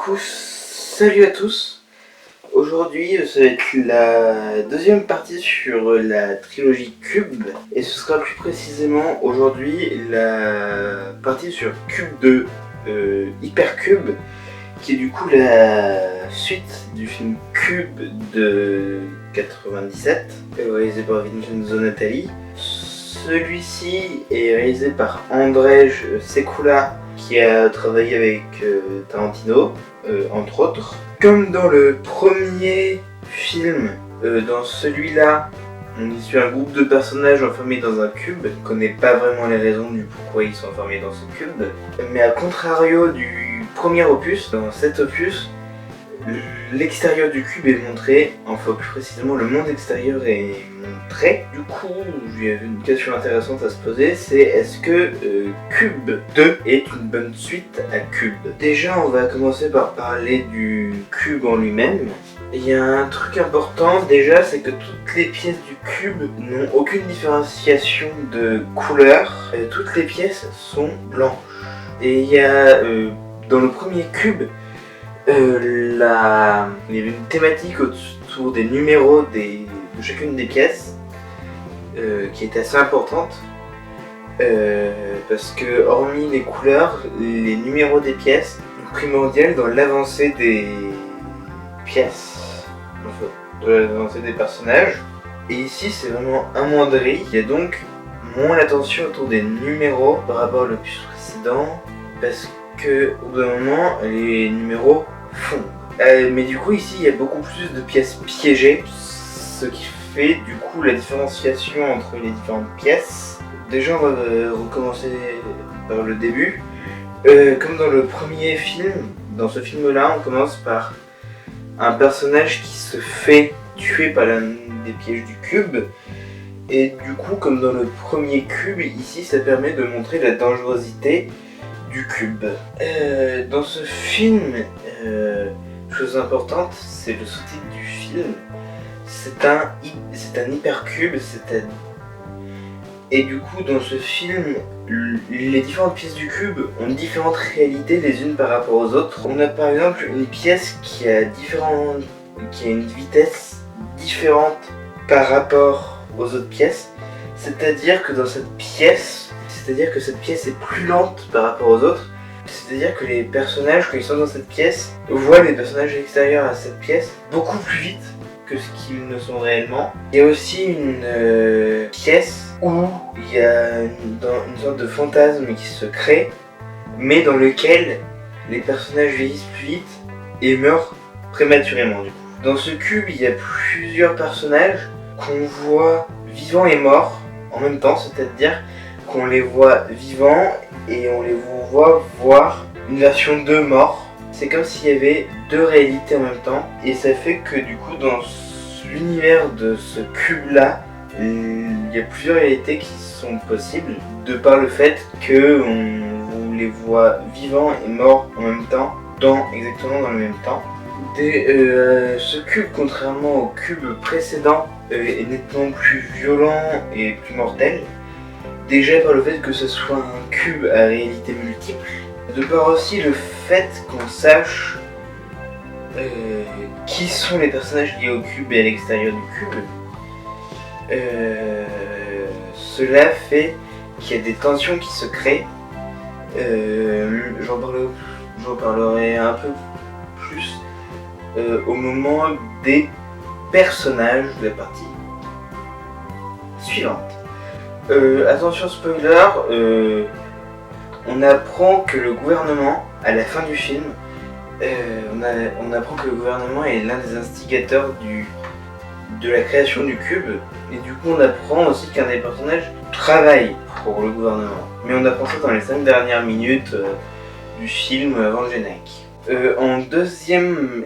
coup, salut à tous. Aujourd'hui, ça va être la deuxième partie sur la trilogie Cube. Et ce sera plus précisément aujourd'hui la partie sur Cube 2, Hypercube, qui est du coup la suite du film Cube de 97, réalisé par Vincenzo Natali. Celui-ci est réalisé par Andrzej Sekula, qui a travaillé avec Tarantino, entre autres. Comme dans le premier film, dans celui-là, on y suit un groupe de personnages enfermés dans un cube. On ne connaît pas vraiment les raisons du pourquoi ils sont enfermés dans ce cube. Mais à contrario du premier opus, dans cet opus, l'extérieur du cube est montré, enfin plus précisément le monde extérieur est montré. Du coup, il y avait une question intéressante à se poser, c'est est-ce que Cube 2 est une bonne suite à Cube? Déjà, on va commencer par parler du cube en lui-même. Il y a un truc important déjà, c'est que toutes les pièces du cube n'ont aucune différenciation de couleur. Toutes les pièces sont blanches. Et il y a dans le premier cube, il y avait une thématique autour des numéros de chacune des pièces qui était assez importante parce que hormis les couleurs, les numéros des pièces sont primordiaux dans l'avancée des pièces, de l'avancée des personnages. Et ici c'est vraiment amoindri, il y a donc moins l'attention autour des numéros par rapport à l'opus précédent parce que au bout d'un moment les numéros fondent. Mais du coup ici il y a beaucoup plus de pièces piégées, ce qui fait du coup la différenciation entre les différentes pièces. Déjà on va recommencer par le début. Comme dans le premier film, dans ce film là on commence par un personnage qui se fait tuer par l'un des pièges du cube. Et du coup comme dans le premier cube, ici ça permet de montrer la dangerosité du cube. Dans ce film, chose importante, c'est le sous-titre du film. C'est un hypercube, et du coup dans ce film, les différentes pièces du cube ont différentes réalités les unes par rapport aux autres. On a par exemple une pièce qui a une vitesse différente par rapport aux autres pièces. C'est-à-dire que cette pièce est plus lente par rapport aux autres. C'est-à-dire que les personnages, quand ils sont dans cette pièce, voient les personnages extérieurs à cette pièce beaucoup plus vite que ce qu'ils ne sont réellement. Il y a aussi une pièce où il y a une sorte de fantasme qui se crée, mais dans lequel les personnages vieillissent plus vite et meurent prématurément. Du coup. Dans ce cube, il y a plusieurs personnages qu'on voit vivants et morts en même temps, c'est-à-dire qu'on les voit vivants et on les voit voir une version d'eux morts. C'est comme s'il y avait deux réalités en même temps, et ça fait que du coup dans l'univers de ce cube là, il y a plusieurs réalités qui sont possibles de par le fait que on les voit vivants et morts en même temps, exactement dans le même temps. Ce cube, contrairement au cube précédent, est nettement plus violent et plus mortel. Déjà par le fait que ce soit un cube à réalité multiple, de par aussi le fait qu'on sache qui sont les personnages liés au cube et à l'extérieur du cube. Cela fait qu'il y a des tensions qui se créent. J'en parlerai un peu plus au moment des personnages de la partie suivante. Attention spoiler, on apprend que le gouvernement, à la fin du film, on apprend que le gouvernement est l'un des instigateurs de la création du cube, et du coup on apprend aussi qu'un des personnages travaille pour le gouvernement. Mais on apprend ça dans les 5 dernières minutes du film avant le générique. En deuxième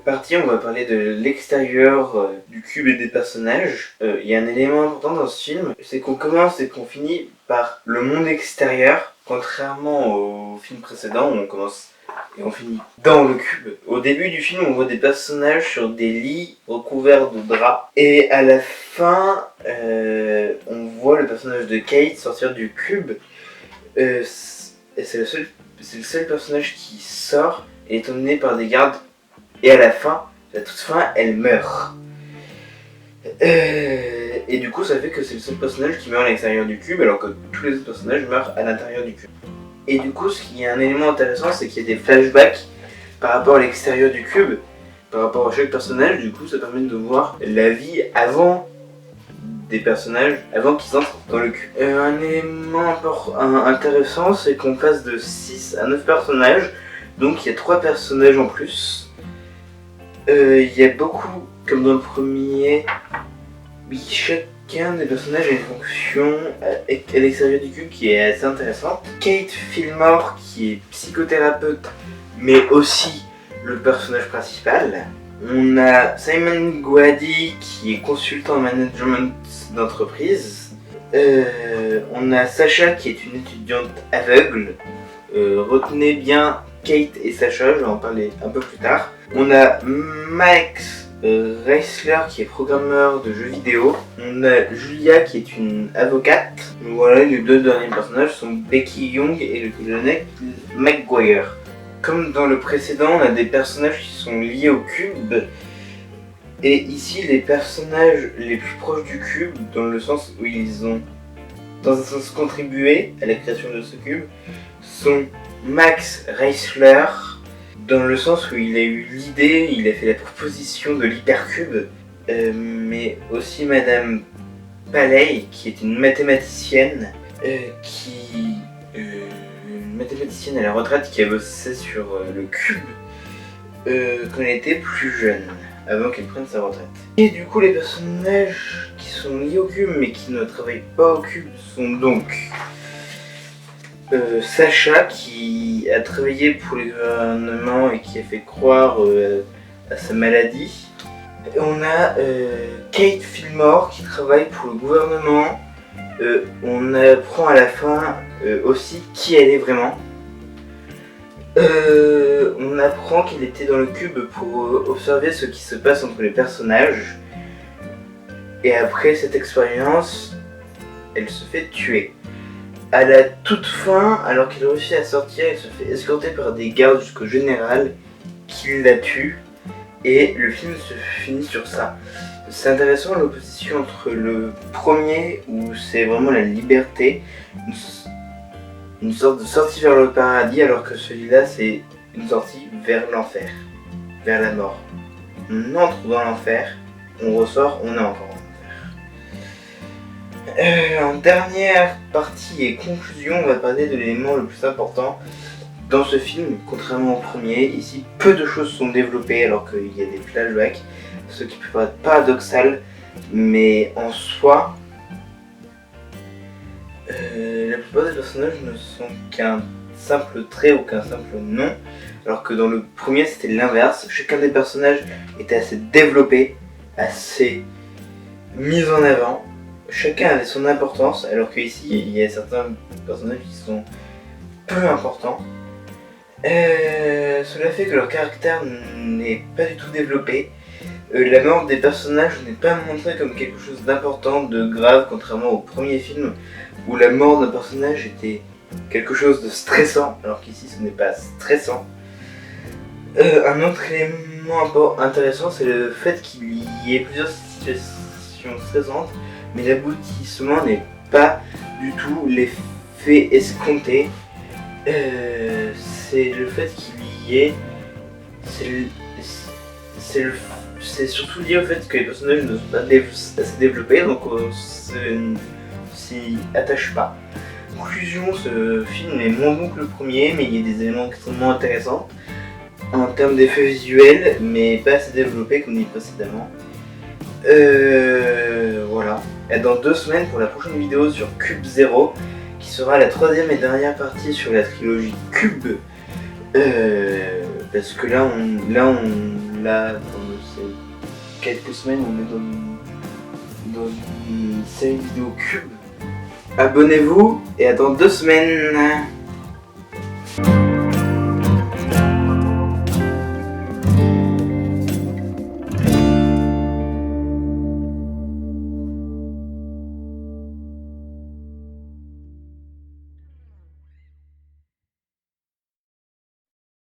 partie, on va parler de l'extérieur du cube et des personnages. Il y a un élément important dans ce film, c'est qu'on commence et qu'on finit par le monde extérieur, contrairement au film précédent où on commence et on finit dans le cube. Au début du film, on voit des personnages sur des lits recouverts de draps, et à la fin, on voit le personnage de Kate sortir du cube. Et c'est le seul personnage qui sort Elle est emmenée par des gardes et à la toute fin, elle meurt. Et du coup, ça fait que c'est le seul personnage qui meurt à l'extérieur du cube, alors que tous les autres personnages meurent à l'intérieur du cube. Et du coup, ce qui est un élément intéressant, c'est qu'il y a des flashbacks par rapport à l'extérieur du cube, par rapport à chaque personnage. Du coup, ça permet de voir la vie avant des personnages, avant qu'ils entrent dans le cube. Un élément intéressant, c'est qu'on passe de 6 à 9 personnages, donc il y a 3 personnages en plus. Il y a beaucoup, comme dans le premier, chacun des personnages a une fonction à l'extérieur du cube qui est assez intéressante. Kate Fillmore, qui est psychothérapeute, mais aussi le personnage principal. On a Simon Guadi, qui est consultant en management d'entreprise. On a Sacha, qui est une étudiante aveugle. Retenez bien Kate et Sacha, je vais en parler un peu plus tard. On a Max Reisler, qui est programmeur de jeux vidéo. On a Julia, qui est une avocate. Voilà, les 2 derniers personnages sont Becky Young et le colonel McGuire. Comme dans le précédent, on a des personnages qui sont liés au cube. Et ici, les personnages les plus proches du cube, dans le sens où ils ont, dans un sens, contribué à la création de ce cube, sont Max Reisler, dans le sens où il a eu l'idée, il a fait la proposition de l'hypercube, mais aussi Madame Paley, qui est une mathématicienne, une mathématicienne à la retraite qui a bossé sur le cube quand elle était plus jeune, avant qu'elle prenne sa retraite. Et du coup, les personnages qui sont liés au cube mais qui ne travaillent pas au cube sont donc Sacha, qui a travaillé pour le gouvernement et qui a fait croire à sa maladie. Et on a Kate Fillmore, qui travaille pour le gouvernement. On apprend à la fin aussi qui elle est vraiment. On apprend qu'il était dans le cube pour observer ce qui se passe entre les personnages. Et après cette expérience, elle se fait tuer. À la toute fin, alors qu'elle réussit à sortir, elle se fait escorter par des gardes jusqu'au général qui la tue. Et le film se finit sur ça. C'est intéressant l'opposition entre le premier, où c'est vraiment la liberté, une sorte de sortie vers le paradis, alors que celui-là c'est une sortie vers l'enfer, vers la mort. On entre dans l'enfer, on ressort, on est encore en enfer. En dernière partie et conclusion, on va parler de l'élément le plus important dans ce film. Contrairement au premier, ici peu de choses sont développées alors qu'il y a des flashbacks, ce qui peut paraître paradoxal, mais en soi, la plupart des personnages ne sont qu'un simple trait ou qu'un simple nom, alors que dans le premier c'était l'inverse. Chacun des personnages était assez développé, assez mis en avant. Chacun avait son importance, alors qu'ici il y a certains personnages qui sont peu importants. Cela fait que leur caractère n'est pas du tout développé. La mort des personnages n'est pas montrée comme quelque chose d'important, de grave, contrairement au premier film où la mort d'un personnage était quelque chose de stressant, alors qu'ici ce n'est pas stressant. Un autre élément intéressant, c'est le fait qu'il y ait plusieurs situations stressantes, mais l'aboutissement n'est pas du tout l'effet escompté. C'est le fait qu'il y ait... C'est surtout lié au fait que les personnages ne sont pas assez développés, donc on s'y attache pas. Conclusion, ce film est moins bon que le premier, mais il y a des éléments extrêmement intéressants en termes d'effets visuels, mais pas assez développés comme dit précédemment. Voilà. Et dans 2 semaines pour la prochaine vidéo sur Cube 0, qui sera la 3e et dernière partie sur la trilogie Cube. Parce que là, dans ces quelques semaines, on est dans une série vidéo Cube. Abonnez-vous et à dans 2 semaines.